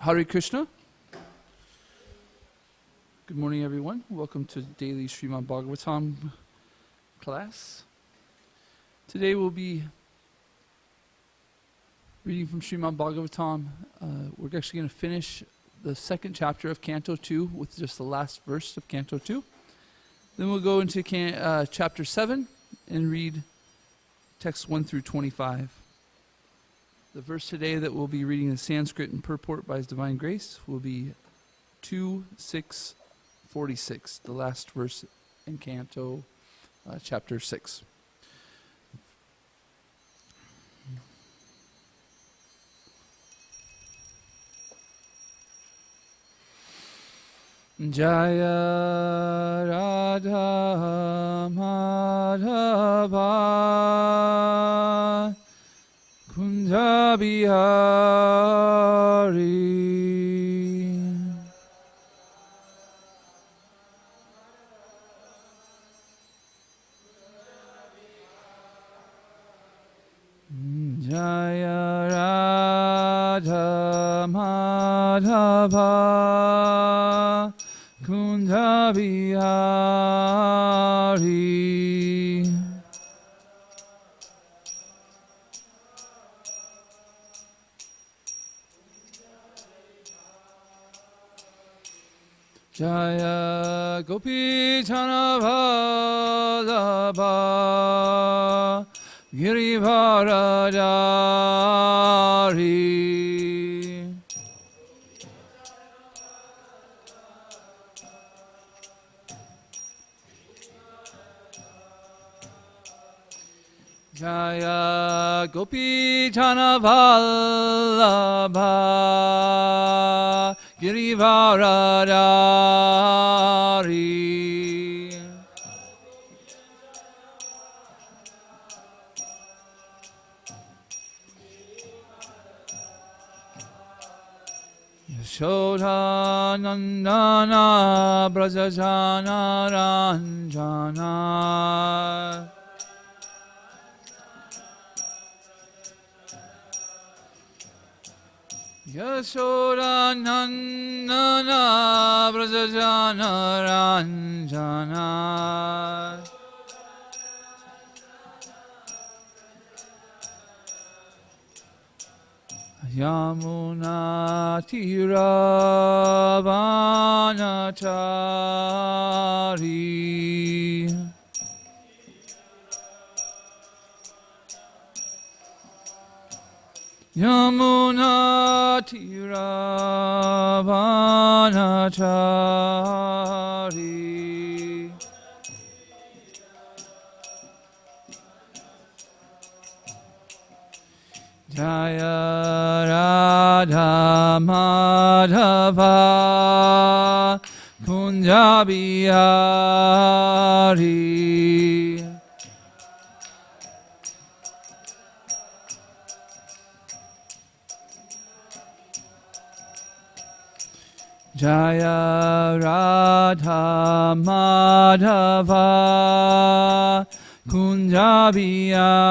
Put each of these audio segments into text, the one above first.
Hare Krishna. Good morning, everyone. Welcome to daily Srimad Bhagavatam class. Today we'll be reading from Srimad Bhagavatam. We're actually going to finish the second chapter of Canto 2 with just the last verse of Canto 2. Then we'll go into chapter 7 and read texts 1 through 25. The verse today that we'll be reading in Sanskrit and purport by His Divine Grace will be 2:6:46, the last verse in Canto chapter 6. Jaya Radha Madhava Kunja Bihari Jaya Radha Madhava Kunja Bihari Jaya Gopi Chana Vallabha Girivardhari Jaya Gopi Chana Vallabha Girivardhari Yashoda Nandana braja jana ranjana Yashoda Nandana braja jana ranjana Yamuna Tira Vanachari Yamuna Tira Vanachari Jaya Radha Madhava Kunja Bihari Jaya Radha Madhava Kunja Bihari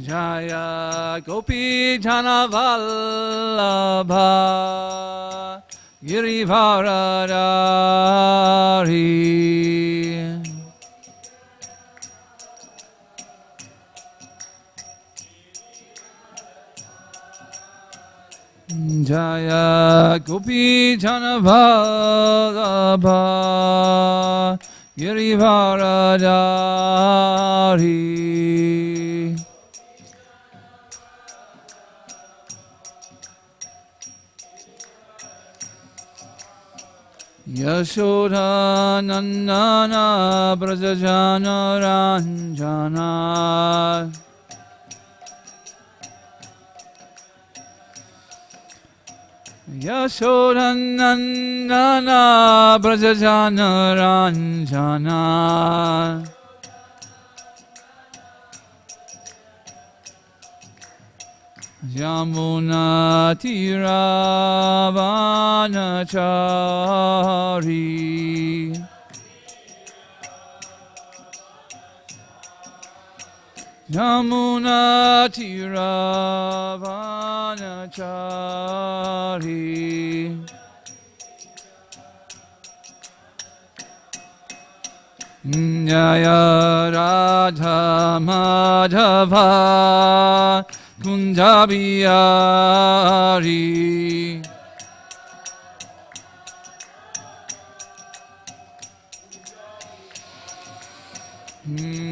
Jaya Gopi Jana Vallabha Girivardhari Jaya Gopi Jana Vallabha Girivardhari Yashoda Nandana braja jana ranjana Yashoda Nandana braja jana ranjana Yamuna Tira Vanachari Yamuna Tiravanachari Jaya Radha Madhava Kunjabiyari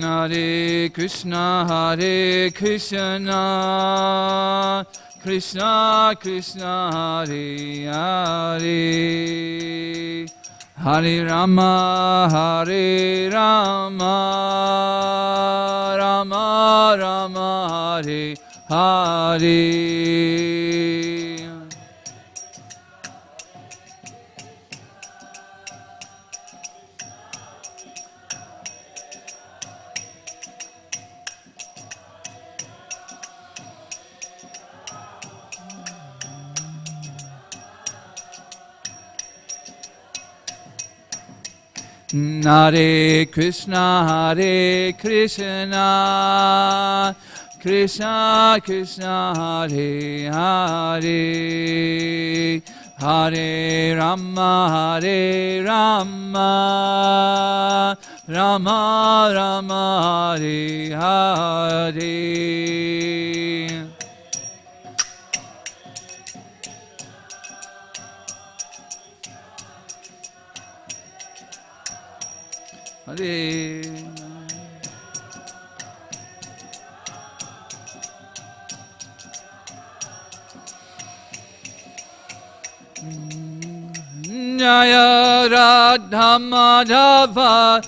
Hare Krishna Krishna Krishna Hare Hare Hare Rama Rama Rama Hare Hare Hare Krishna Krishna Krishna Hare Hare Hare Rama Rama Rama Hare Hare Hare Jaya Radha Madhava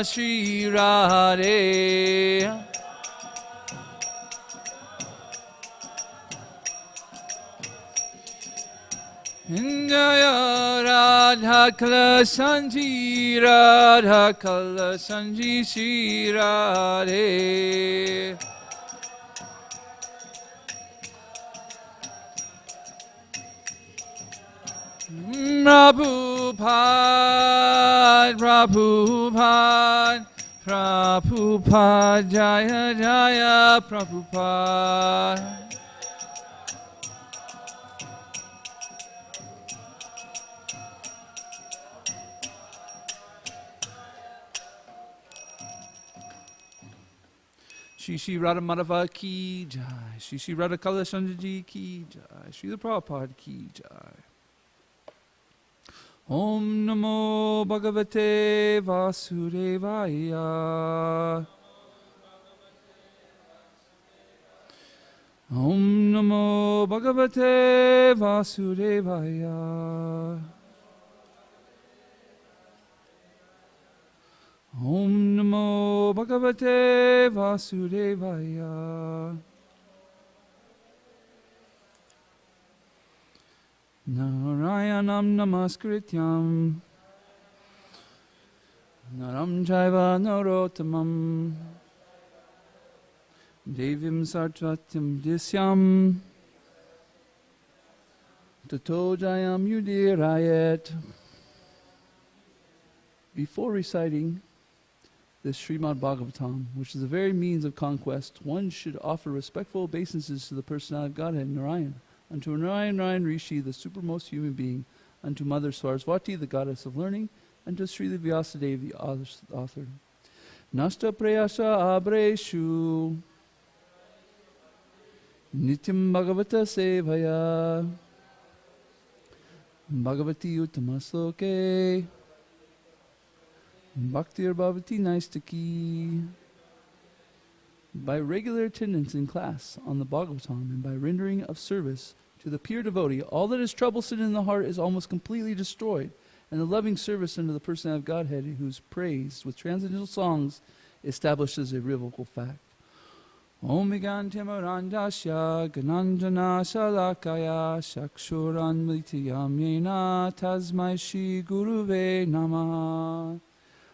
Shri Radhe Jaya Radha Kala Sanji Shri Radhe Prabhupada Jaya Jaya Prabhupada Shri Radha Madhava ki jai, Shri Radha Kala Sanji ki jai, Shri Prabhupada ki jai. Om Namo Bhagavate Vasudevaya. Om Namo Bhagavate Vasudevaya. Om Namo Bhagavate Vasudevaya. Narayanam Namaskrityam Naram Jaiva Narottamam Devim Sartvatyam Disyam Tato Jayam Yudirayet. Before reciting this Srimad Bhagavatam, which is the very means of conquest, one should offer respectful obeisances to the personality of Godhead, Narayan, unto Narayan Rishi, the supermost human being, unto Mother Saraswati, the goddess of learning, and to Srila Vyasadeva, the author. Nasta prayasa abreshu nityam bhagavata sevaya bhagavati uttamasloke bhaktir bhavati naistaki. By regular attendance in class on the Bhagavatam and by rendering of service to the pure devotee, all that is troublesome in the heart is almost completely destroyed, and the loving service unto the personality of Godhead, who is praised with transcendental songs, establishes a irrevocable fact. Om Vigantimarandasya Gananjana Shalakaya Shakshuran Mritiyam Yena Tasmai Shri Guruve Namah.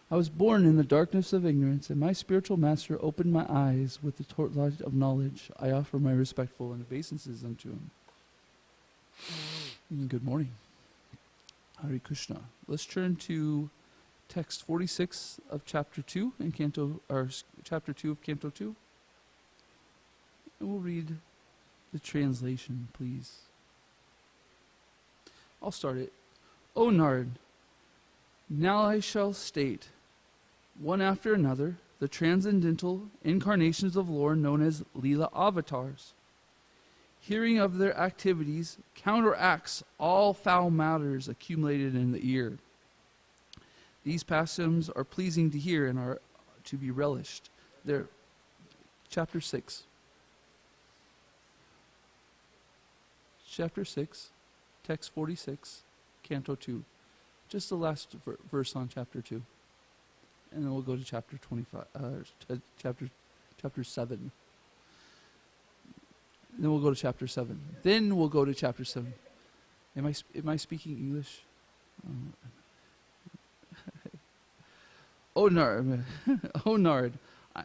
I was born in the darkness of ignorance, and my spiritual master opened my eyes with the torchlight of knowledge. I offer my respectful and obeisances unto him. Good morning. Hare Krishna. Let's turn to text 46 of chapter 2 in chapter 2 of Canto 2. And we'll read the translation, please. I'll start it. O Nard, now I shall state, one after another, the transcendental incarnations of Lord known as Leela avatars. Hearing of their activities counteracts all foul matters accumulated in the ear. These pastimes are pleasing to hear and are to be relished. There, chapter 6. Chapter 6, text 46, Canto 2. Just the last verse on chapter 2. And then we'll go to chapter 25, chapter 7. Then we'll go to chapter 7. Then we'll go to chapter 7. Am I speaking English? O Nard, O Nard,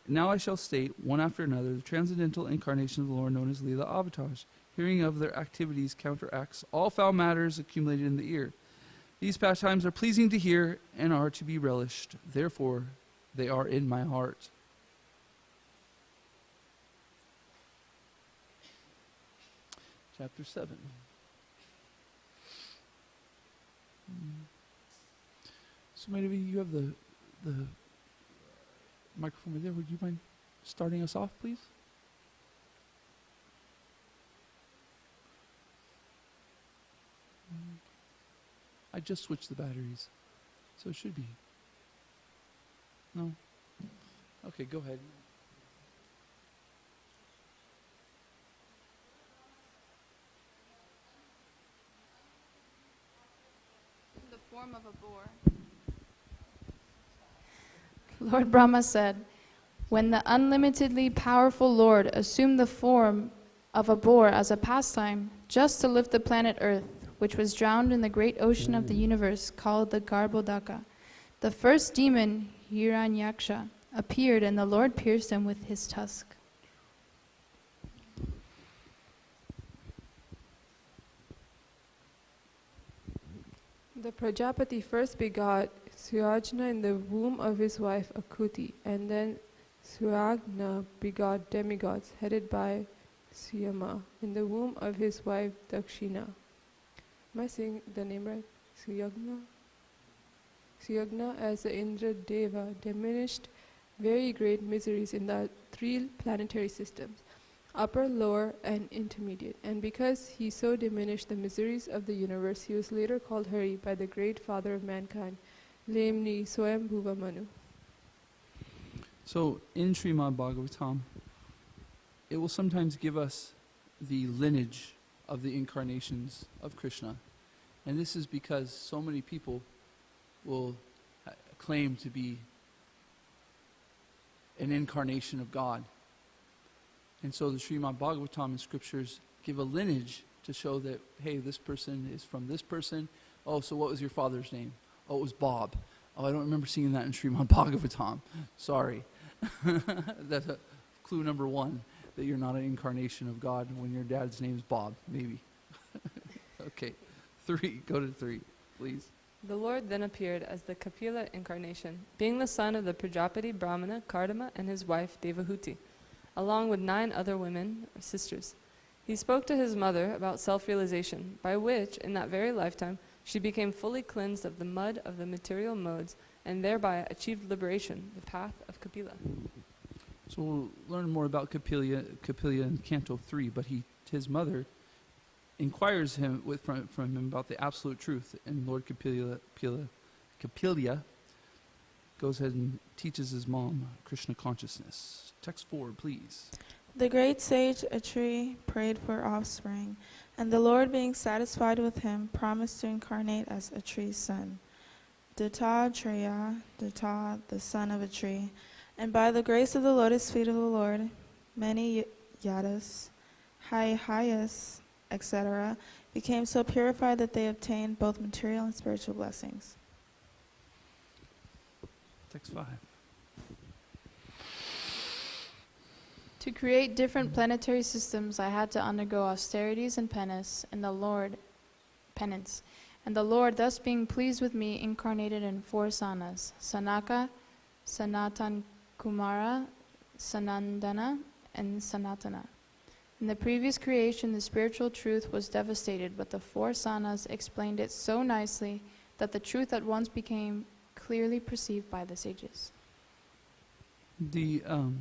now I shall state, one after another, the transcendental incarnation of the Lord known as Leela avatars. Hearing of their activities counteracts all foul matters accumulated in the ear. These pastimes are pleasing to hear and are to be relished. Therefore, they are in my heart. Chapter 7. So maybe you have the microphone right there. Would you mind starting us off, please? I just switched the batteries, so it should be. No? Okay, go ahead. In the form of a boar. Lord Brahma said, when the unlimitedly powerful Lord assumed the form of a boar as a pastime, just to lift the planet Earth, which was drowned in the great ocean of the universe called the Garbhodaka, the first demon, Hiranyaksha, appeared, and the Lord pierced him with his tusk. The Prajapati first begot Suyajna in the womb of his wife Akuti, and then Suyagna begot demigods headed by Suyama in the womb of his wife Dakshina. Am I saying the name right? Suyagna? Suyagna as the Indra Deva diminished very great miseries in the three planetary systems, upper, lower, and intermediate. And because he so diminished the miseries of the universe, he was later called Hari by the great father of mankind, namely Swayambhuva Manu. So in Srimad Bhagavatam, it will sometimes give us the lineage of the incarnations of Krishna. And this is because so many people will claim to be an incarnation of God. And so the Srimad Bhagavatam and scriptures give a lineage to show that, hey, this person is from this person. Oh, so what was your father's name? Oh, it was Bob. Oh, I don't remember seeing that in Srimad Bhagavatam. Sorry. That's clue number one, that you're not an incarnation of God when your dad's name is Bob, maybe. Okay, 3, go to 3, please. The Lord then appeared as the Kapila incarnation, being the son of the Prajapati Brahmana Kardama and his wife Devahuti, along with 9 other women or sisters. He spoke to his mother about self-realization, by which, in that very lifetime, she became fully cleansed of the mud of the material modes and thereby achieved liberation, the path of Kapila. So we'll learn more about Kapila in Canto 3, but his mother inquires from him about the absolute truth, and Lord Kapila goes ahead and teaches his mom Krishna consciousness. Text 4, please. The great sage Atri prayed for offspring, and the Lord, being satisfied with him, promised to incarnate as Atri's son, Dattatreya, Datta, the son of Atri. And by the grace of the lotus feet of the Lord, many Yadas, Hayas, etc., became so purified that they obtained both material and spiritual blessings. Text 5. To create different planetary systems, I had to undergo austerities and penance, and the Lord, thus being pleased with me, incarnated in 4 sanas: Sanaka, Sanatan Kumara, Sanandana, and Sanatana. In the previous creation, the spiritual truth was devastated, but the four sanas explained it so nicely that the truth at once became clearly perceived by the sages.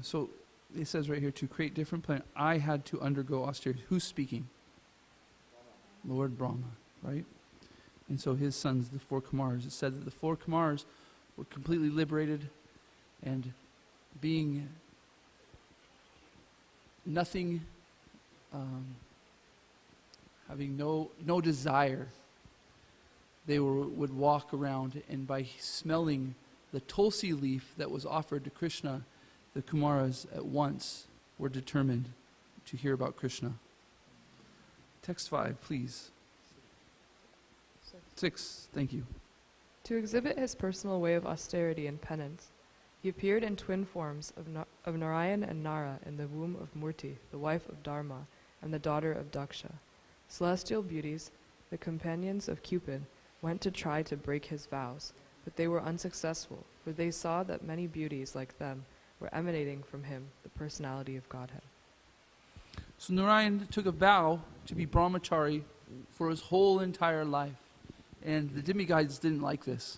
So it says right here, to create different planets, I had to undergo austerity. Who's speaking? Lord Brahma, right? And so his sons, the four Kumars, it said that the four Kumars were completely liberated and being nothing, having no desire, they would walk around, and by smelling the tulsi leaf that was offered to Krishna, the Kumaras at once were determined to hear about Krishna. Text 5, please. 6, thank you. To exhibit his personal way of austerity and penance, he appeared in twin forms of Narayan and Nara in the womb of Murti, the wife of Dharma, and the daughter of Daksha. Celestial beauties, the companions of Cupid, went to try to break his vows, but they were unsuccessful, for they saw that many beauties like them were emanating from him, the personality of Godhead. So Narayan took a vow to be brahmachari for his whole entire life. And the demigods didn't like this.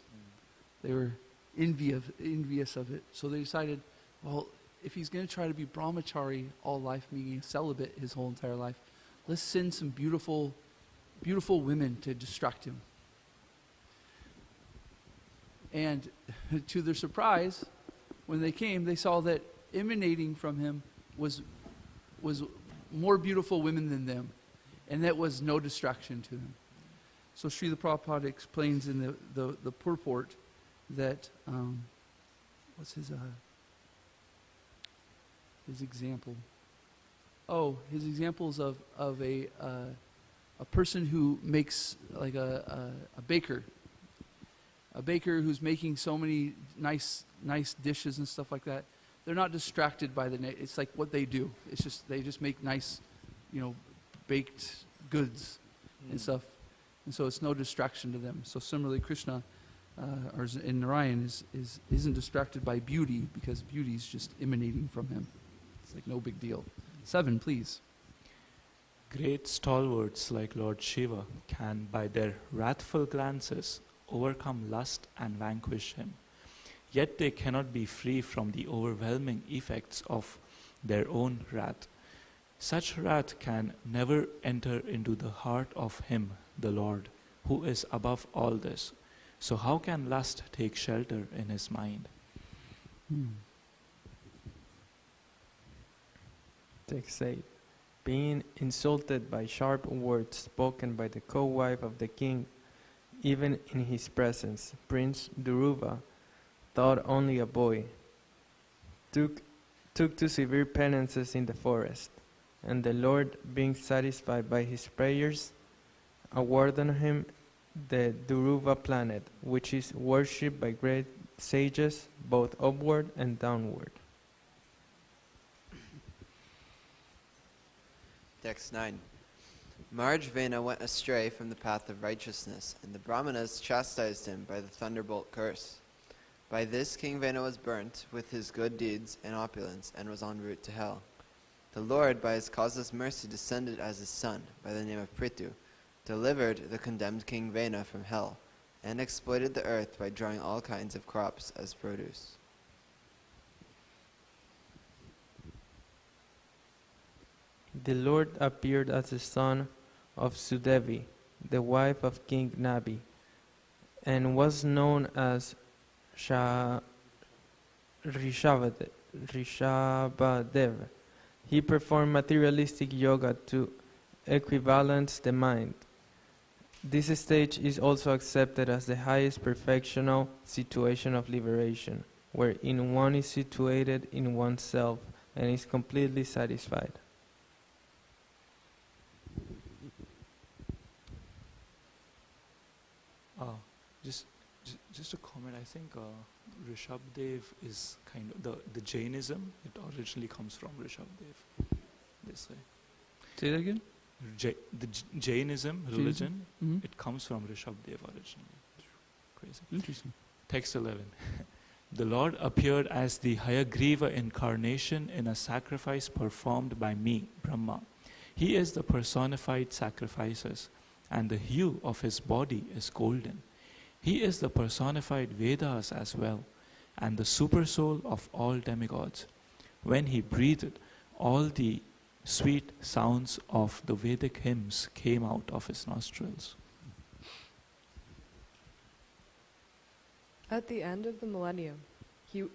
They were envious of it. So they decided, well, if he's going to try to be brahmachari all life, meaning celibate his whole entire life, let's send some beautiful women to distract him. And to their surprise, when they came, they saw that emanating from him was more beautiful women than them. And that was no distraction to them. So Srila Prabhupada explains in the purport that, what's his example? Oh, his examples of a person who makes, like a baker. A baker who's making so many nice dishes and stuff like that. They're not distracted by it's like what they do. It's just, they just make nice, baked goods and stuff. And so it's no distraction to them. So similarly, Krishna, or in Narayan, isn't distracted by beauty, because beauty is just emanating from him. It's like no big deal. 7, please. Great stalwarts like Lord Shiva can, by their wrathful glances, overcome lust and vanquish him. Yet they cannot be free from the overwhelming effects of their own wrath. Such wrath can never enter into the heart of him, the Lord, who is above all this. So how can lust take shelter in his mind? Text 8. Being insulted by sharp words spoken by the co-wife of the king, even in his presence, Prince Duruva, thought only a boy, took to severe penances in the forest, and the Lord, being satisfied by his prayers, awarded him the Duruva planet, which is worshipped by great sages, both upward and downward. Text 9. Marjvena went astray from the path of righteousness, and the Brahmanas chastised him by the thunderbolt curse. By this King Vena was burnt with his good deeds and opulence, and was en route to hell. The Lord, by his causeless mercy, descended as his son, by the name of Prithu, delivered the condemned King Vena from hell, and exploited the earth by drawing all kinds of crops as produce. The Lord appeared as the son of Sudevi, the wife of King Nabi, and was known as Rishabhadev. He performed materialistic yoga to equivalence the mind. This stage is also accepted as the highest perfectional situation of liberation, wherein one is situated in oneself and is completely satisfied. Just a comment. I think Rishabdev is kind of the Jainism. It originally comes from Rishabdev. This way. Say that again. The Jainism religion. Mm-hmm. It comes from Rishabdev originally. Crazy. Interesting. Text 11. The Lord appeared as the Hayagriva incarnation in a sacrifice performed by me, Brahma. He is the personified sacrifices, and the hue of his body is golden. He is the personified Vedas as well, and the supersoul of all demigods. When he breathed, all the sweet sounds of the Vedic hymns came out of his nostrils. At the end of the millennium, there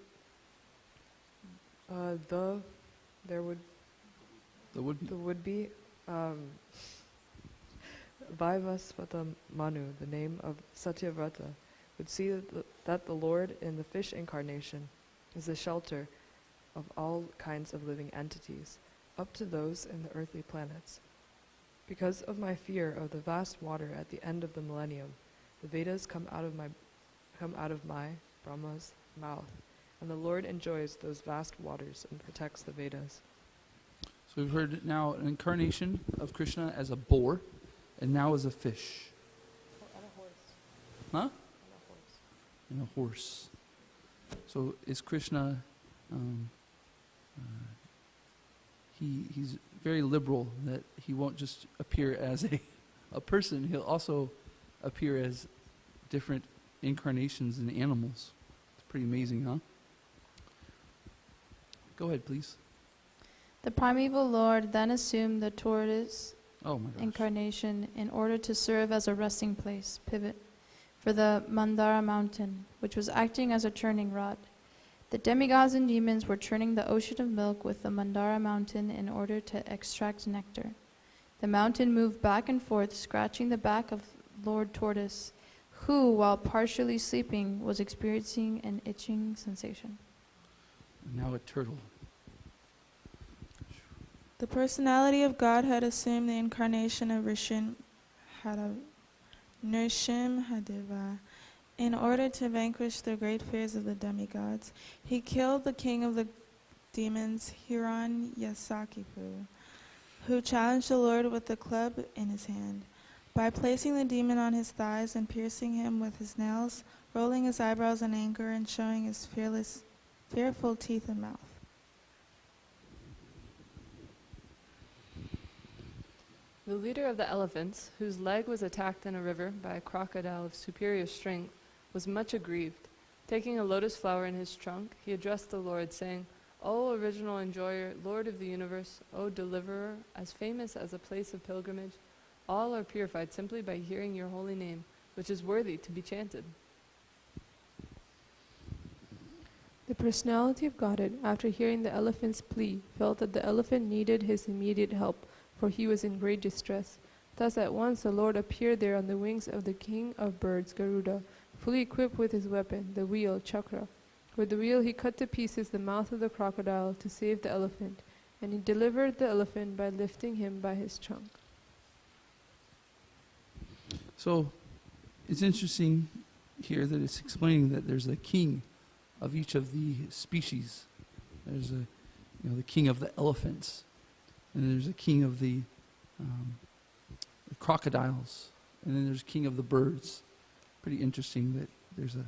would be Vaivasvata Manu, the name of Satyavrata, would see that the Lord in the fish incarnation is the shelter of all kinds of living entities, up to those in the earthly planets. Because of my fear of the vast water at the end of the millennium, the Vedas come out of my Brahma's mouth, and the Lord enjoys those vast waters and protects the Vedas. So we've heard now an incarnation of Krishna as a boar, and now as a fish. And a horse. Huh? And a horse. And a horse. So is Krishna, he's very liberal, that he won't just appear as a person, he'll also appear as different incarnations in animals. It's pretty amazing, huh? Go ahead, please. The primeval Lord then assumed the tortoise Oh my gosh. incarnation in order to serve as a resting place, pivot, for the Mandara mountain, which was acting as a churning rod. The demigods and demons were churning the ocean of milk with the Mandara mountain in order to extract nectar. The mountain moved back and forth, scratching the back of Lord Tortoise, who, while partially sleeping, was experiencing an itching sensation. Now a turtle. The personality of Godhead assumed the incarnation of Nrsimhadeva in order to vanquish the great fears of the demigods. He killed the king of the demons, Hiranyasakipu, who challenged the Lord with the club in his hand. By placing the demon on his thighs and piercing him with his nails, rolling his eyebrows in anger and showing his fearful teeth and mouth. The leader of the elephants, whose leg was attacked in a river by a crocodile of superior strength, was much aggrieved. Taking a lotus flower in his trunk, he addressed the Lord, saying, O original enjoyer, Lord of the universe, O deliverer, as famous as a place of pilgrimage, all are purified simply by hearing your holy name, which is worthy to be chanted. The personality of Godhead, after hearing the elephant's plea, felt that the elephant needed his immediate help, for he was in great distress. Thus at once the Lord appeared there on the wings of the king of birds, Garuda, fully equipped with his weapon, the wheel, Chakra. With the wheel he cut to pieces the mouth of the crocodile to save the elephant, and he delivered the elephant by lifting him by his trunk. So it's interesting here that it's explaining that there's a king of each of the species. There's the king of the elephants, and there's a king of the crocodiles, and then there's a king of the birds. Pretty interesting that there's the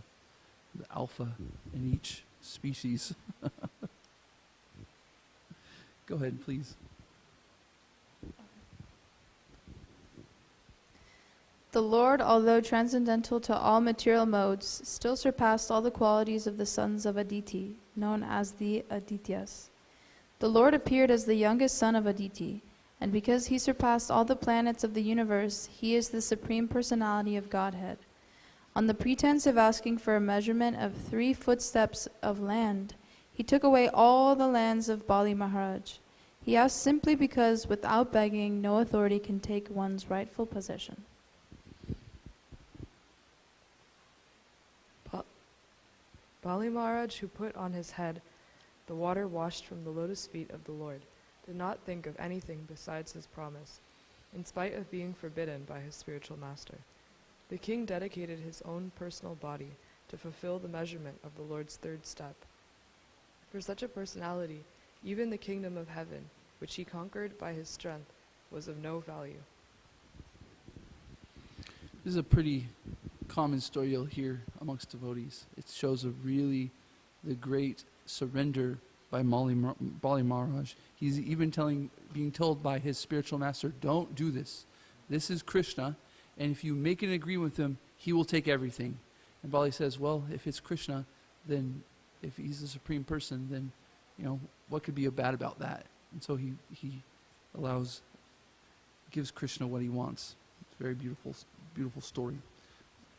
alpha in each species. Go ahead, please. The Lord, although transcendental to all material modes, still surpassed all the qualities of the sons of Aditi, known as the Adityas. The Lord appeared as the youngest son of Aditi, and because he surpassed all the planets of the universe, he is the supreme personality of Godhead. On the pretense of asking for a measurement of 3 footsteps of land, he took away all the lands of Bali Maharaj. He asked simply because, without begging, no authority can take one's rightful possession. Bali Maharaj, who put on his head the water washed from the lotus feet of the Lord, did not think of anything besides his promise, in spite of being forbidden by his spiritual master. The king dedicated his own personal body to fulfill the measurement of the Lord's 3rd step. For such a personality, even the kingdom of heaven, which he conquered by his strength, was of no value. This is a pretty common story you'll hear amongst devotees. It shows a really the great surrender by Bali Maharaj. He's even being told by his spiritual master, don't do this. This is Krishna, and if you make an agreement with him, he will take everything. And Bali says, well, if it's Krishna, then if he's the supreme person, then, what could be bad about that? And so he gives Krishna what he wants. It's a very beautiful, beautiful story.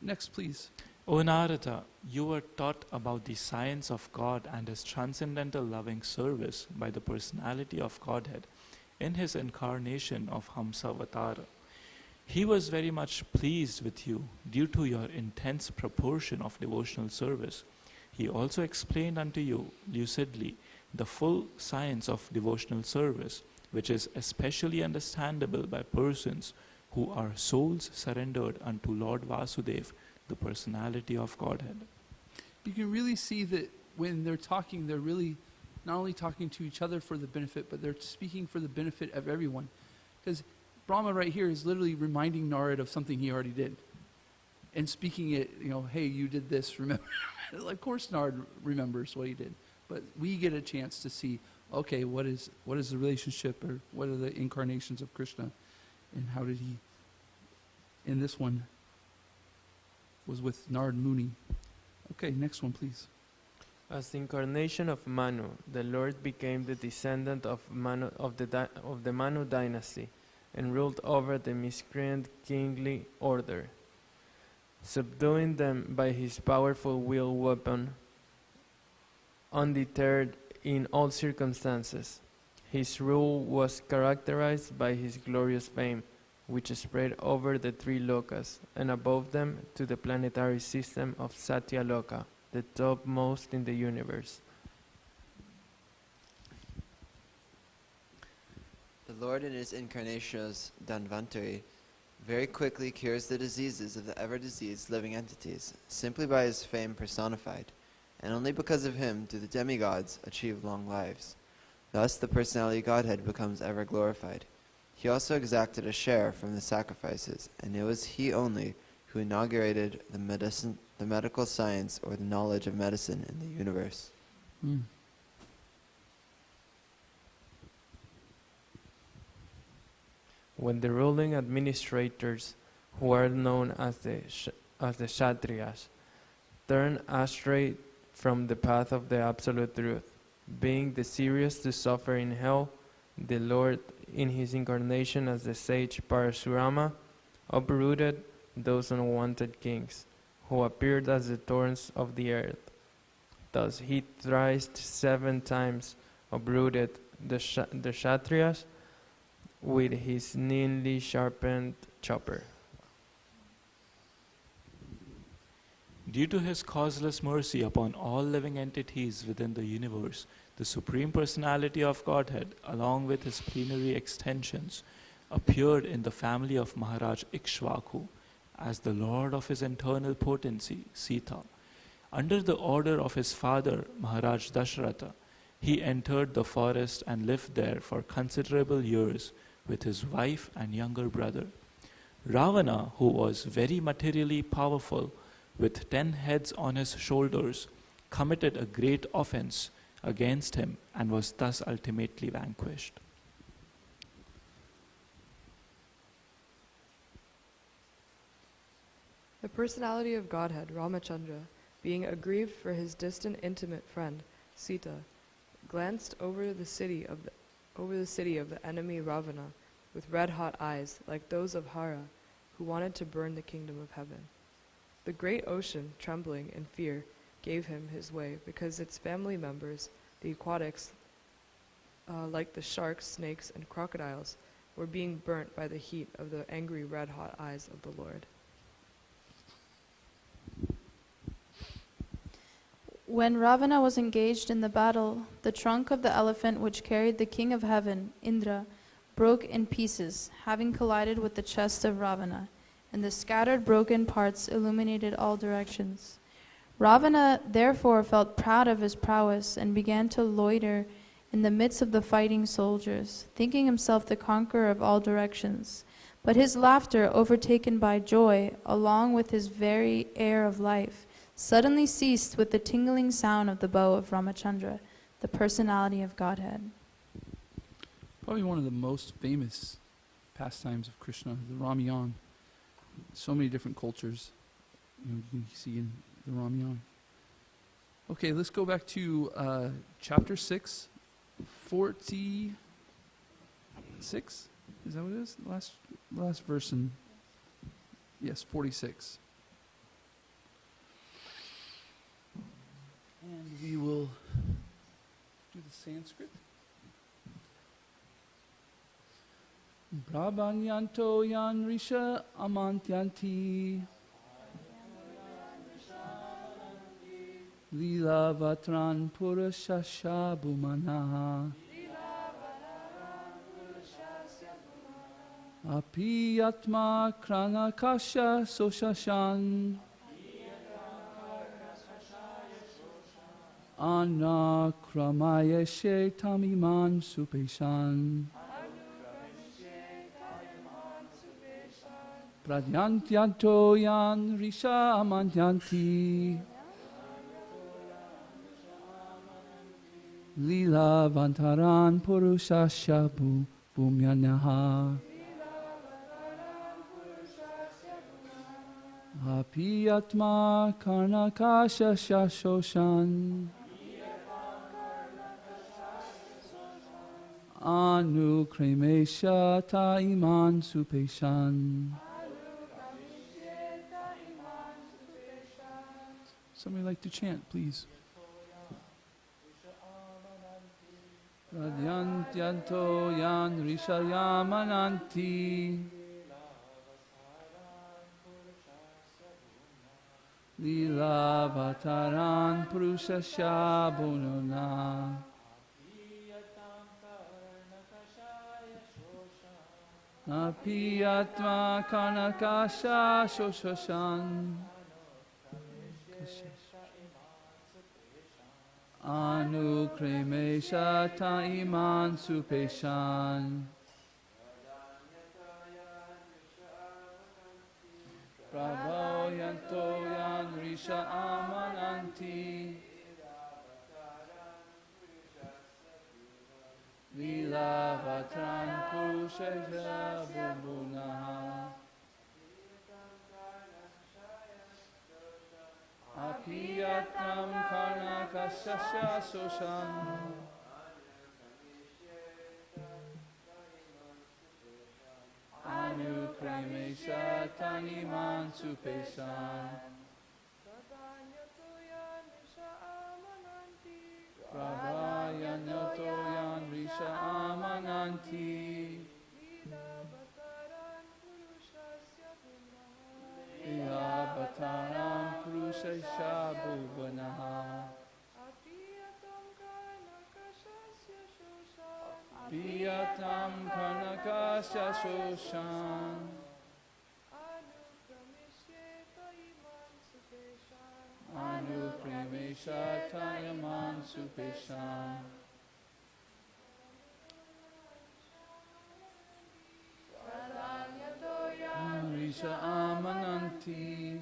Next, please. O Narada, you were taught about the science of God and his transcendental loving service by the personality of Godhead in his incarnation of Hamsavatara. He was very much pleased with you due to your intense proportion of devotional service. He also explained unto you lucidly the full science of devotional service, which is especially understandable by persons who are souls surrendered unto Lord Vasudeva, the personality of Godhead. You can really see that when they're talking, they're really not only talking to each other for the benefit, but they're speaking for the benefit of everyone. Because Brahma right here is literally reminding Narada of something he already did. And speaking it, hey, you did this, remember? Of course Narada remembers what he did. But we get a chance to see, okay, what is the relationship, or what are the incarnations of Krishna? And how did he, in this one, was with Narad Muni. Okay, next one, please. As the incarnation of Manu, the Lord became the descendant of the Manu dynasty and ruled over the miscreant kingly order, subduing them by his powerful will weapon, undeterred in all circumstances. His rule was characterized by his glorious fame, which spread over the three lokas, and above them to the planetary system of Satyaloka, the topmost in the universe. The Lord in his incarnation as Dhanvantari very quickly cures the diseases of the ever-diseased living entities, simply by his fame personified, and only because of him do the demigods achieve long lives. Thus the personality Godhead becomes ever glorified. He also exacted a share from the sacrifices, and it was he only who inaugurated the medical science, or the knowledge of medicine in the universe. When the ruling administrators, who are known as the Kshatriyas, turn astray from the path of the absolute truth, being the serious to suffer in hell, the Lord, in his incarnation as the sage Parasurama, uprooted those unwanted kings, who appeared as the thorns of the earth. Thus he thrice 7 times uprooted the Kshatriyas with his keenly sharpened chopper. Due to his causeless mercy upon all living entities within the universe, the Supreme Personality of Godhead, along with his plenary extensions, appeared in the family of Maharaj Ikshvaku as the lord of his internal potency, Sita. Under the order of his father, Maharaj Dashratha, he entered the forest and lived there for considerable years with his wife and younger brother. Ravana, who was very materially powerful, with 10 heads on his shoulders, committed a great offense against him and was thus ultimately vanquished. The personality of Godhead, Ramachandra, being aggrieved for his distant intimate friend, Sita, glanced over the city of the enemy Ravana with red-hot eyes like those of Hara, who wanted to burn the kingdom of heaven. The great ocean, trembling in fear, gave him his way because its family members, the aquatics, like the sharks, snakes, and crocodiles, were being burnt by the heat of the angry red-hot eyes of the Lord. When Ravana was engaged in the battle, the trunk of the elephant which carried the king of heaven, Indra, broke in pieces, having collided with the chest of Ravana, and the scattered broken parts illuminated all directions. Ravana therefore felt proud of his prowess and began to loiter in the midst of the fighting soldiers, thinking himself the conqueror of all directions. But his laughter, overtaken by joy, along with his very air of life, suddenly ceased with the tingling sound of the bow of Ramachandra, the personality of Godhead. Probably one of the most famous pastimes of Krishna, the Ramayan. So many different cultures you can see in the Ramayan. Okay, let's go back to chapter 6, 46. Is that what it is? Last verse in, yes, 46. And we will do the Sanskrit. Brahmanyanto yan risha amantyanti Lila vatran purashasha bhumana Api atma kranakasha soshashan Anakramayeshe tamiman supeshan Pradyantyanto yan risha amantyanti Lila vantaran purushasha bhumyanaha Apiyatma karnakasha shashoshan Anu kremesha ta iman supeshan. Somebody like to chant, please. Radhyantyanto yan rishayamananti Lila vataran purushasha bununa Apiyatma karnakasha shoshoshan Anu kremesha ta iman supeshan Prabho yanto yan risha amananti Lila vatran purushasha bubunaha Apiyatam karnakasha soshan Anu kremesha taniman supeshan Prabhayanoto yan risha amananti Iyabataram purushasha bhuvanaha Piyatam karnakasha shoshan Anu kremesha tayaman supeshan Risha amananti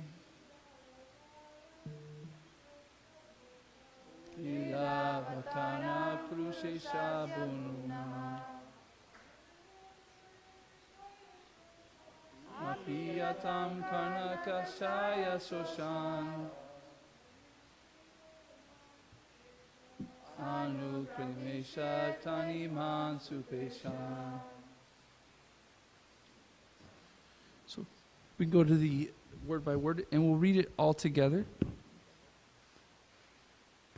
Lila vatana purushesha bununa Apiyatam karnakashaya soshan Anu kremesha taniman supeshan. So we can go to the word by word and we'll read it all together.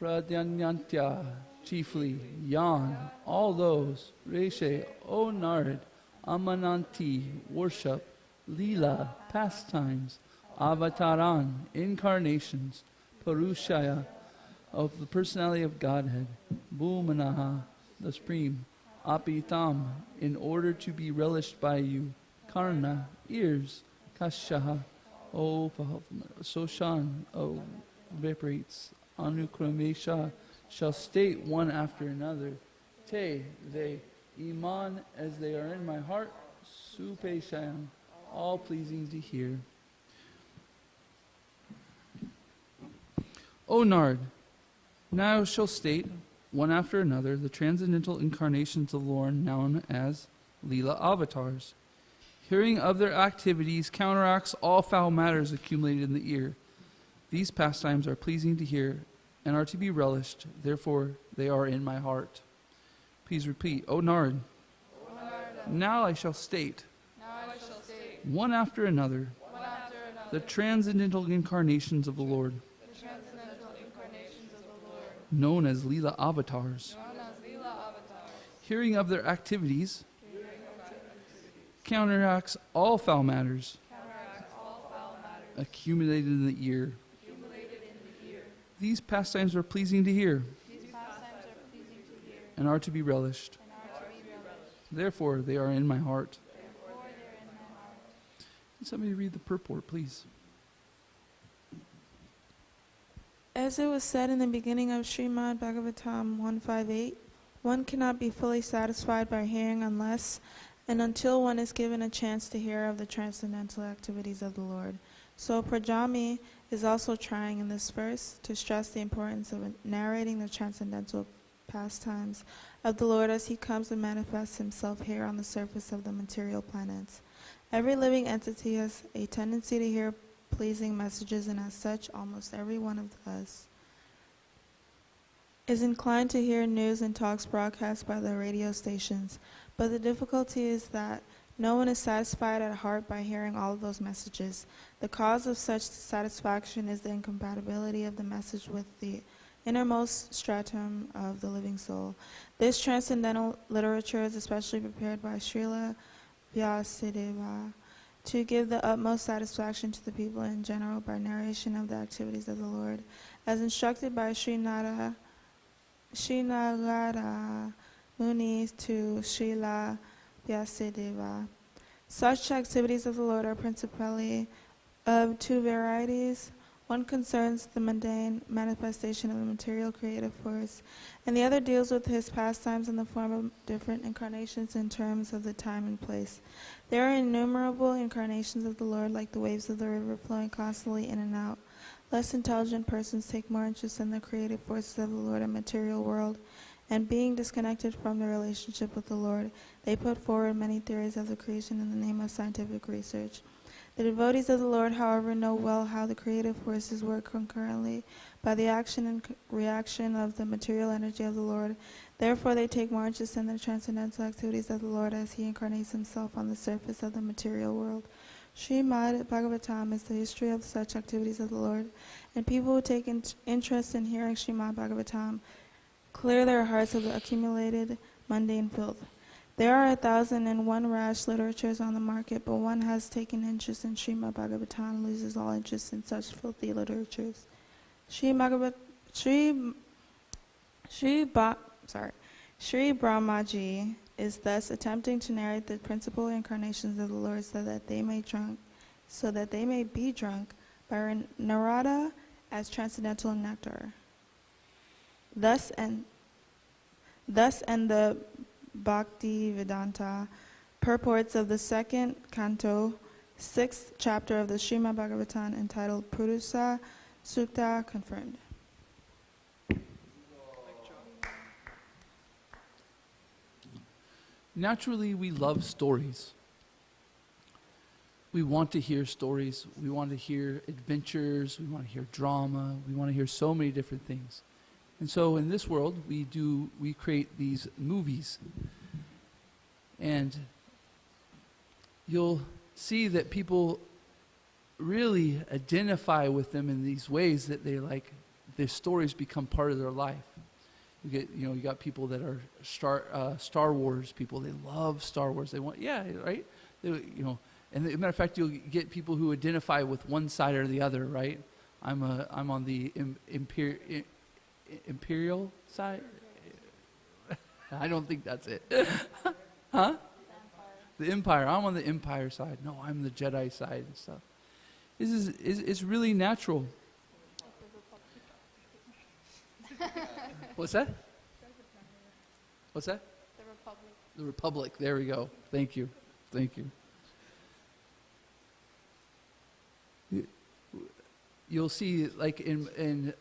Pradyanyantya, chiefly, yan, all those, reshe, O Narad, amananti, worship, lila, pastimes, avataran, incarnations, parushaya, of the personality of Godhead, bhumanaha, the supreme, apitam, in order to be relished by you, karna, ears, kashaha, O soshan, O vibrates, anukramesha, shall state one after another, te, they, iman, as they are in my heart, supeshayam, all pleasing to hear. O Nard, now I shall state, one after another, the transcendental incarnations of the Lord known as Leela avatars. Hearing of their activities counteracts all foul matters accumulated in the ear. These pastimes are pleasing to hear and are to be relished, therefore they are in my heart. Please repeat, O Nard, now I shall state, one after another, the transcendental incarnations of the Lord, known as Leela avatars. Hearing of their activities counteracts all foul matters accumulated in the ear. These pastimes are pleasing to hear and are to be relished. Therefore, they are in my heart. Can somebody read the purport, please? As it was said in the beginning of Srimad Bhagavatam 158, one cannot be fully satisfied by hearing unless and until one is given a chance to hear of the transcendental activities of the Lord. So Prajami is also trying in this verse to stress the importance of narrating the transcendental pastimes of the Lord as he comes and manifests himself here on the surface of the material planets. Every living entity has a tendency to hear pleasing messages, and as such, almost every one of us is inclined to hear news and talks broadcast by the radio stations. But the difficulty is that no one is satisfied at heart by hearing all of those messages. The cause of such satisfaction is the incompatibility of the message with the innermost stratum of the living soul. This transcendental literature is especially prepared by Srila Vyasadeva to give the utmost satisfaction to the people in general by narration of the activities of the Lord, as instructed by Sri Nanda Muni to Srila Vyasadeva. Such activities of the Lord are principally of two varieties. One concerns the mundane manifestation of the material creative force, and the other deals with his pastimes in the form of different incarnations in terms of the time and place. There are innumerable incarnations of the Lord, like the waves of the river flowing constantly in and out. Less intelligent persons take more interest in the creative forces of the Lord and material world, and being disconnected from the relationship with the Lord, they put forward many theories of the creation in the name of scientific research. The devotees of the Lord, however, know well how the creative forces work concurrently by the action and reaction of the material energy of the Lord. Therefore, they take more interest in the transcendental activities of the Lord as he incarnates himself on the surface of the material world. Srimad Bhagavatam is the history of such activities of the Lord, and people who take interest in hearing Srimad Bhagavatam clear their hearts of the accumulated mundane filth. There are 1,001 rash literatures on the market, but one has taken interest in Srimad Bhagavatam loses all interest in such filthy literatures. Sri Brahmaji is thus attempting to narrate the principal incarnations of the Lord so that they may be drunk by Narada as transcendental nectar. Thus end the Bhakti Vedanta purports of the second canto, 6th chapter of the Srimad Bhagavatam, entitled Purusa Sukta confirmed. Naturally, we love stories. We want to hear stories. We want to hear adventures. We want to hear drama. We want to hear so many different things. And so in this world, we create these movies. And you'll see that people really identify with them in these ways that they like, their stories become part of their life. You got people that are Star Wars people. They love Star Wars. They want, right? And as a matter of fact, you'll get people who identify with one side or the other, right? I'm on the Imperial side. I don't think that's it. Huh? The Empire. I'm on the Empire side. No, I'm the Jedi side and stuff. It's really natural. What's that? What's that? The Republic. The Republic. There we go. Thank you. you'll see, like in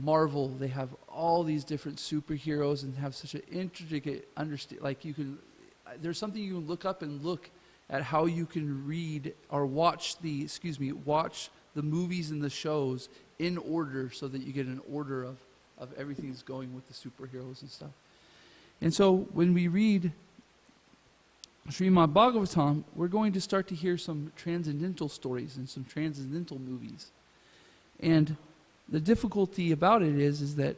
Marvel, they have all these different superheroes and have such an intricate understand. Like there's something you can look up and look at how you can read or watch the movies and the shows in order, so that you get an order of everything that's going with the superheroes and stuff. And so when we read Srimad Bhagavatam, we're going to start to hear some transcendental stories and some transcendental movies. And the difficulty about it is that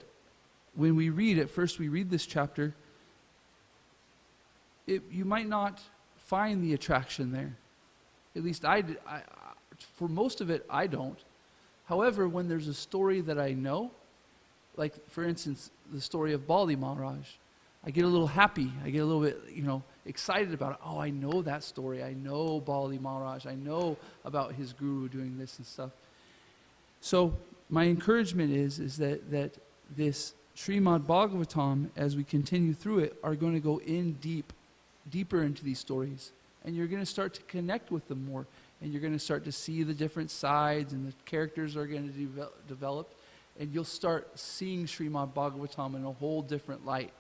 when we read, at first we read this chapter, you might not find the attraction there. At least for most of it, I don't. However, when there's a story that I know, like for instance, the story of Bali Maharaj, I get a little happy. I get a little bit, excited about it. Oh, I know that story. I know Bali Maharaj. I know about his guru doing this and stuff. So my encouragement is that this Srimad Bhagavatam, as we continue through it, are going to go in deeper into these stories. And you're going to start to connect with them more. And you're going to start to see the different sides, and the characters are going to develop. And you'll start seeing Srimad Bhagavatam in a whole different light.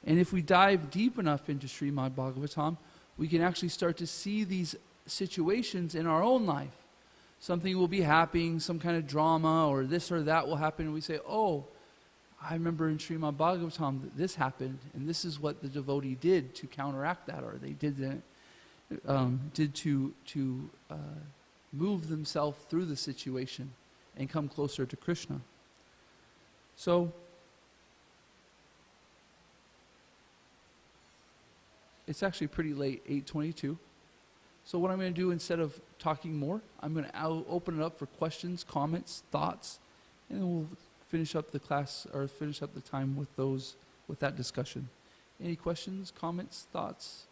And if we dive deep enough into Srimad Bhagavatam, we can actually start to see these situations in our own life. Something will be happening, some kind of drama or this or that will happen, and we say, oh, I remember in Srimad Bhagavatam that this happened, and this is what the devotee did to counteract that, or they did to move themselves through the situation and come closer to Krishna. So, it's actually pretty late, 8:22. So what I'm going to do, instead of talking more, I'm going to open it up for questions, comments, thoughts, and then we'll finish up the class, or finish up the time with that discussion. Any questions, comments, thoughts?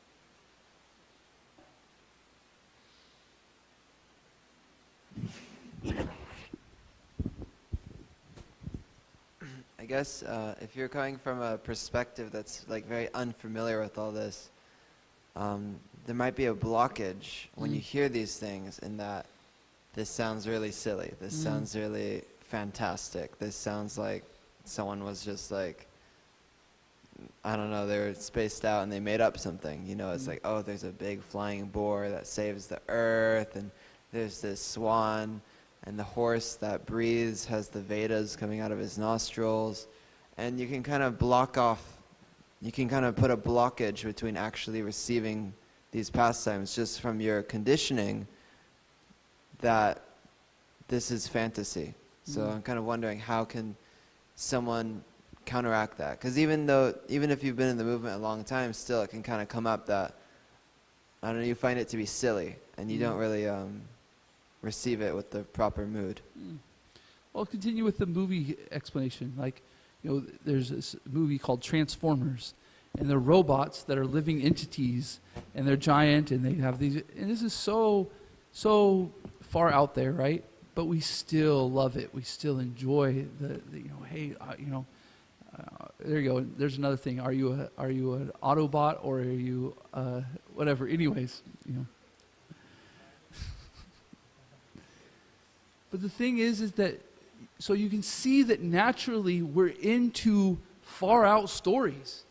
I guess if you're coming from a perspective that's like very unfamiliar with all this, there might be a blockage when you hear these things, in that this sounds really silly, this sounds really fantastic, this sounds like someone was just like, I don't know, they were spaced out and they made up something. It's like, oh, there's a big flying boar that saves the earth, and there's this swan, and the horse that breathes has the Vedas coming out of his nostrils. And you can kind of put a blockage between actually receiving these pastimes just from your conditioning that this is fantasy. So I'm kind of wondering, how can someone counteract that? Because even if you've been in the movement a long time, still it can kind of come up that, I don't know, you find it to be silly, and you don't really receive it with the proper mood. Well, continue with the movie explanation. Like, there's this movie called Transformers, and they're robots that are living entities, and they're giant, and they have these, and this is so far out there, right? But we still love it. We still enjoy there you go. There's another thing. Are you an Autobot, or are you whatever? Anyways, But the thing is that, so you can see that naturally we're into far out stories.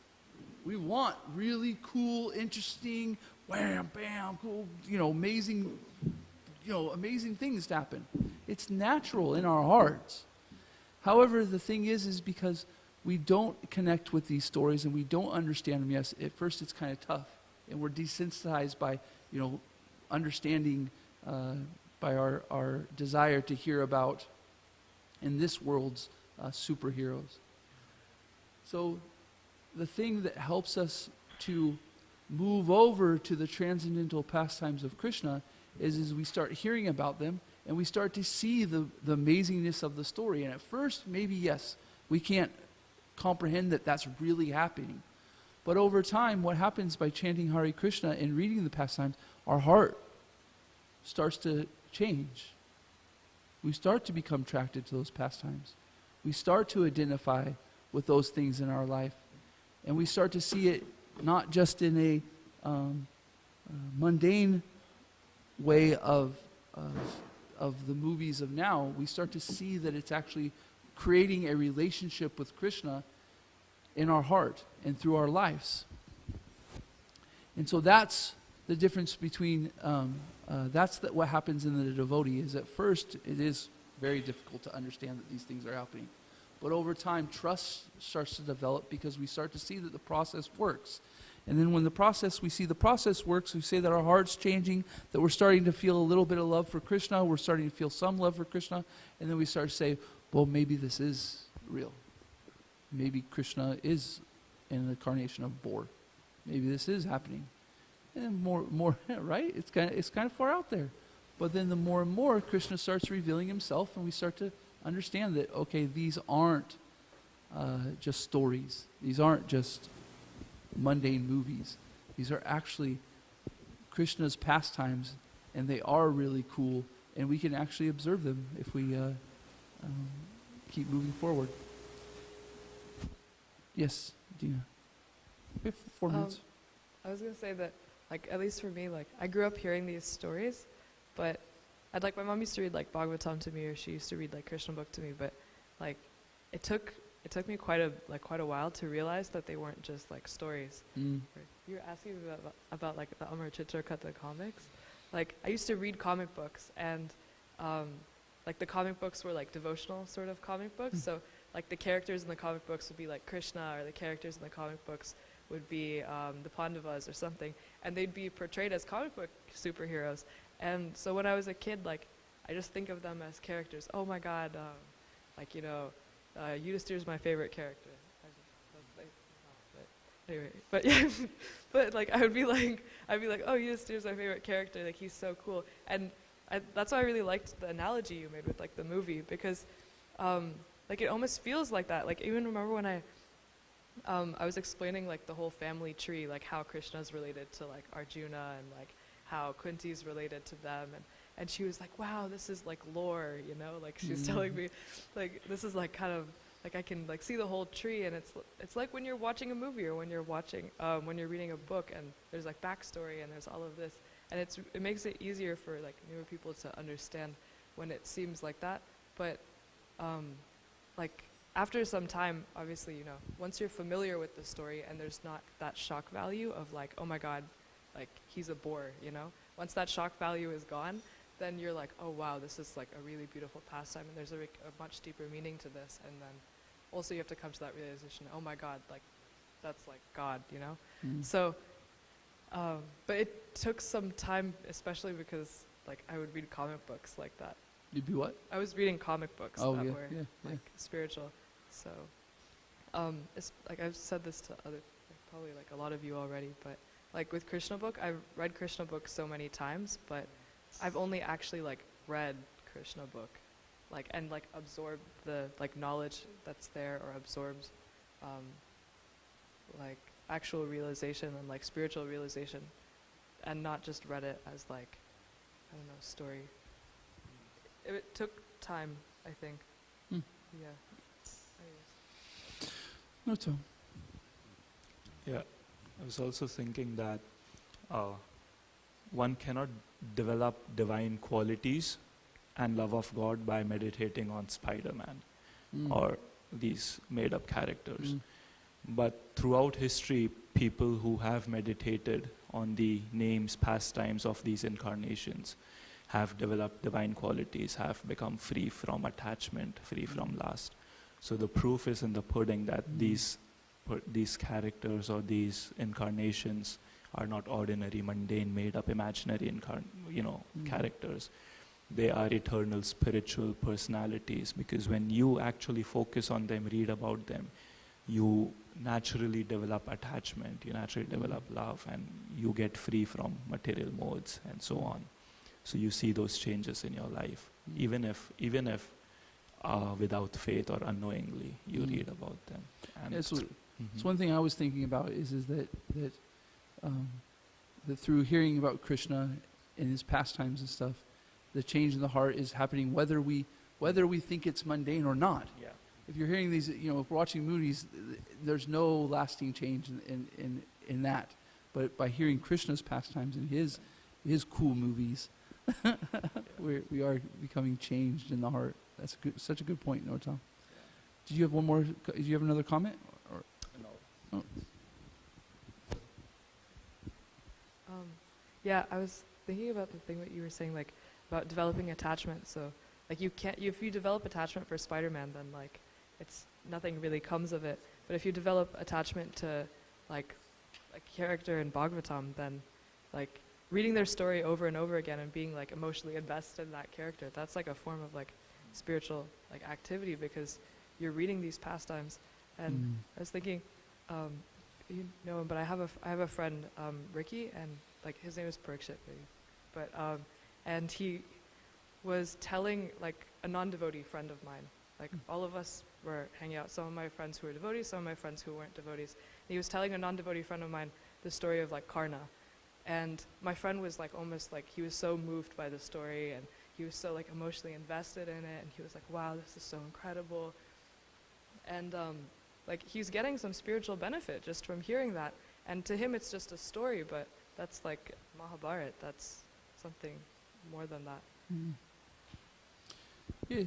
We want really cool, interesting, wham, bam, cool, amazing, amazing things to happen. It's natural in our hearts. However, the thing is because we don't connect with these stories and we don't understand them. Yes, at first it's kind of tough, and we're desensitized by, understanding, by our desire to hear about, in this world's superheroes. So the thing that helps us to move over to the transcendental pastimes of Krishna is we start hearing about them, and we start to see the amazingness of the story. And at first, maybe, yes, we can't comprehend that that's really happening. But over time, what happens by chanting Hare Krishna and reading the pastimes, our heart starts to change. We start to become attracted to those pastimes. We start to identify with those things in our life. And we start to see it not just in a mundane way of of the movies of now, we start to see that it's actually creating a relationship with Krishna in our heart and through our lives. And so that's the difference between, what happens in the devotee, is at first it is very difficult to understand that these things are happening. But over time, trust starts to develop because we start to see that the process works. And then when we see the process works, we say that our heart's changing, that we're starting to feel a little bit of love for Krishna, we're starting to feel some love for Krishna, and then we start to say, well, maybe this is real. Maybe Krishna is an incarnation of Bor. Maybe this is happening. And then more, right? It's kind of far out there. But then the more and more Krishna starts revealing himself, and we start to understand that, okay, these aren't just stories. These aren't just mundane movies. These are actually Krishna's pastimes, and they are really cool, and we can actually observe them if we keep moving forward. Yes, Dina. We have 4 minutes. I was going to say that, like, at least for me, like, I grew up hearing these stories, but my mom used to read, like, Bhagavatam to me, or she used to read, like, Krishna book to me, but, like, it took me quite a while to realize that they weren't just, like, stories. You were asking me about like, the Amar Chitra Katha comics. Like, I used to read comic books, and, like, the comic books were, like, devotional sort of comic books, so, like, the characters in the comic books would be, like, Krishna, or the characters in the comic books would be the Pandavas or something, and they'd be portrayed as comic book superheroes. And so when I was a kid, like, I just think of them as characters. Oh my God, like, you know, Yudhisthira's my favorite character. But yeah, but like I'd be like, oh, Yudhisthira's my favorite character. Like, he's so cool. And that's why I really liked the analogy you made with, like, the movie, because like, it almost feels like that. Like, even remember when I was explaining, like, the whole family tree, like how Krishna's related to, like, Arjuna, and, like, how Kunti's related to them, and she was like, wow, this is, like, lore, you know, like, she's telling me, like, this is, like, kind of, like, I can, like, see the whole tree, and it's like when you're watching a movie, or when you're reading a book, and there's, like, backstory, and there's all of this, and it makes it easier for, like, newer people to understand when it seems like that. But like, after some time, obviously, you know, once you're familiar with the story, and there's not that shock value of, like, oh my God, like, he's a bore, you know, once that shock value is gone, then you're like, oh wow, this is, like, a really beautiful pastime, and there's a much deeper meaning to this. And then also you have to come to that realization, oh my God, like, that's, like, God, you know. So but it took some time, especially because, like, I would read comic books like that. You'd be what? I was reading comic books that were yeah. spiritual. So it's like, I've said this to probably, like, a lot of you already, but, like, with Krishna book, I've read Krishna book so many times, but I've only actually, like, read Krishna book, like, and, like, absorbed the, like, knowledge that's there, or absorbed like, actual realization and, like, spiritual realization, and not just read it as, like, I don't know, story. It took time, I think. Yeah. No, Tom. Yeah, I was also thinking that one cannot develop divine qualities and love of God by meditating on Spider-Man or these made-up characters. But throughout history, people who have meditated on the names, pastimes of these incarnations have developed divine qualities, have become free from attachment, free from lust. So the proof is in the pudding that these characters or these incarnations are not ordinary, mundane, made-up, imaginary characters. They are eternal spiritual personalities, because when you actually focus on them, read about them, you naturally develop attachment, you naturally develop love, and you get free from material modes and so on. So you see those changes in your life, even if without faith or unknowingly, you read about them. And so one thing I was thinking about is that through hearing about Krishna and his pastimes and stuff, the change in the heart is happening whether we think it's mundane or not. Yeah. If you're hearing these, if we're watching movies, there's no lasting change in that. But by hearing Krishna's pastimes and his cool movies, We are becoming changed in the heart. That's such a good point, no, Tom. Did you have one more? Did you have another comment? Or no. Oh. Yeah, I was thinking about the thing that you were saying, like about developing attachment. So, like if you develop attachment for Spider-Man, then like it's nothing really comes of it. But if you develop attachment to like a character in Bhagavatam, then like reading their story over and over again and being like emotionally invested in that character, that's like a form of like spiritual like activity, because you're reading these pastimes. And I was thinking, you know him, but I have a friend, Ricky, and like his name is Parikshit, but and he was telling like a non-devotee friend of mine, like all of us were hanging out, some of my friends who were devotees, some of my friends who weren't devotees, and he was telling a non-devotee friend of mine the story of like Karna, and my friend was like almost like, he was so moved by the story, and he was so like emotionally invested in it, and he was like, wow, this is so incredible, and like he's getting some spiritual benefit just from hearing that, and to him it's just a story, but that's like Mahabharata, that's something more than that. Yeah,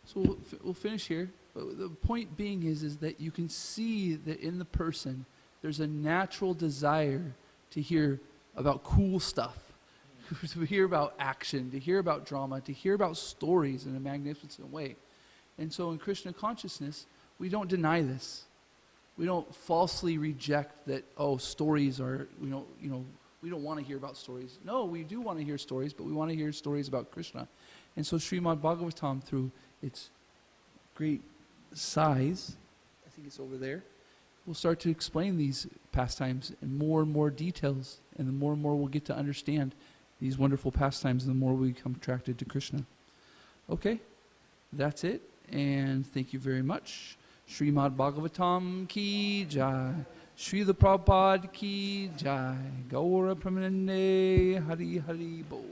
so we'll finish here. But the point being is that you can see that in the person there's a natural desire to hear about cool stuff, to hear about action, to hear about drama, to hear about stories in a magnificent way. And so in Krishna consciousness, we don't deny this. We don't falsely reject that, oh, stories are, we don't want to hear about stories. No, we do want to hear stories, but we want to hear stories about Krishna. And so Srimad Bhagavatam, through its great size, I think it's over there, will start to explain these pastimes in more and more details. And the more and more we'll get to understand these wonderful pastimes, the more we become attracted to Krishna. Okay, that's it. And thank you very much. Srimad Bhagavatam ki jai. Srila Prabhupada ki jai. Gaura Pramanande Hari Hari Bo.